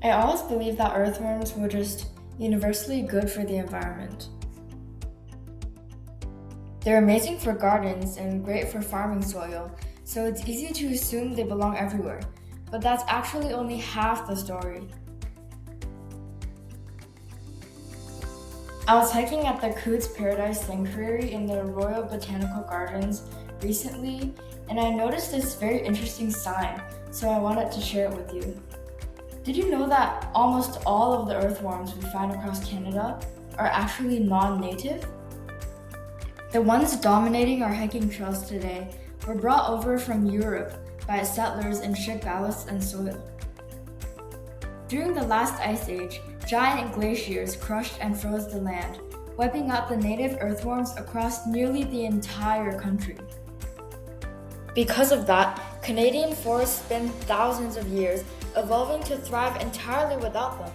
I always believed that earthworms were just universally good for the environment. They're amazing for gardens and great for farming soil, so it's easy to assume they belong everywhere. But that's actually only half the story. I was hiking at the Coots Paradise Sanctuary in the Royal Botanical Gardens recently, and I noticed this very interesting sign, so I wanted to share it with you. Did you know that almost all of the earthworms we find across Canada are actually non-native? The ones dominating our hiking trails today were brought over from Europe by settlers in ship and soil. During the last ice age, giant glaciers crushed and froze the land, wiping out the native earthworms across nearly the entire country. Because of that, Canadian forests spent thousands of years evolving to thrive entirely without them.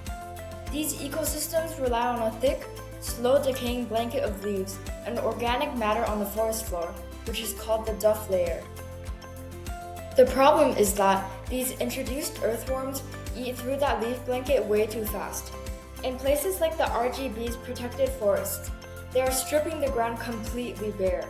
These ecosystems rely on a thick, slow-decaying blanket of leaves and organic matter on the forest floor, which is called the duff layer. The problem is that these introduced earthworms eat through that leaf blanket way too fast. In places like the RGB's protected forests, they are stripping the ground completely bare.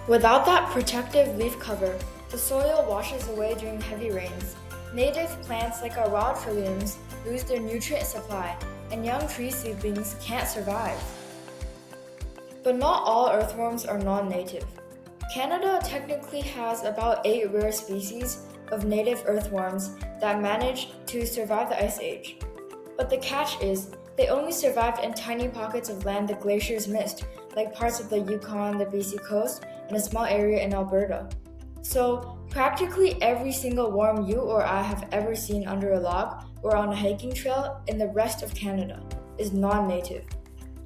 Without that protective leaf cover, the soil washes away during heavy rains. Native plants like our wild trilliums lose their nutrient supply, and young tree seedlings can't survive. But not all earthworms are non-native. Canada technically has about 8 rare species of native earthworms that managed to survive the Ice Age. But the catch is, they only survived in tiny pockets of land the glaciers missed, like parts of the Yukon, the BC coast, and a small area in Alberta. So, practically every single worm you or I have ever seen under a log or on a hiking trail in the rest of Canada is non-native.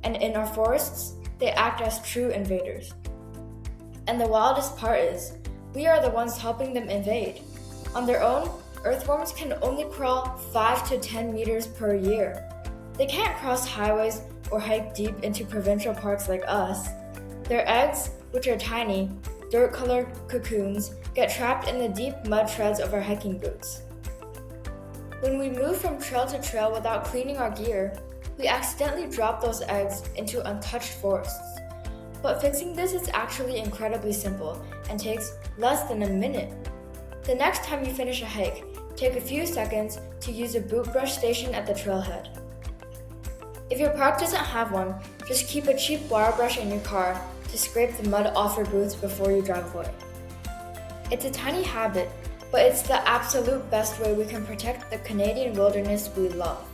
And in our forests, they act as true invaders. And the wildest part is, we are the ones helping them invade. On their own, earthworms can only crawl 5 to 10 meters per year. They can't cross highways or hike deep into provincial parks like us. Their eggs, which are tiny, dirt-colored cocoons, get trapped in the deep mud treads of our hiking boots. When we move from trail to trail without cleaning our gear, we accidentally drop those eggs into untouched forests. But fixing this is actually incredibly simple and takes less than a minute. The next time you finish a hike, take a few seconds to use a boot brush station at the trailhead. If your park doesn't have one, just keep a cheap wire brush in your car to scrape the mud off your boots before you drive away. It's a tiny habit, but it's the absolute best way we can protect the Canadian wilderness we love.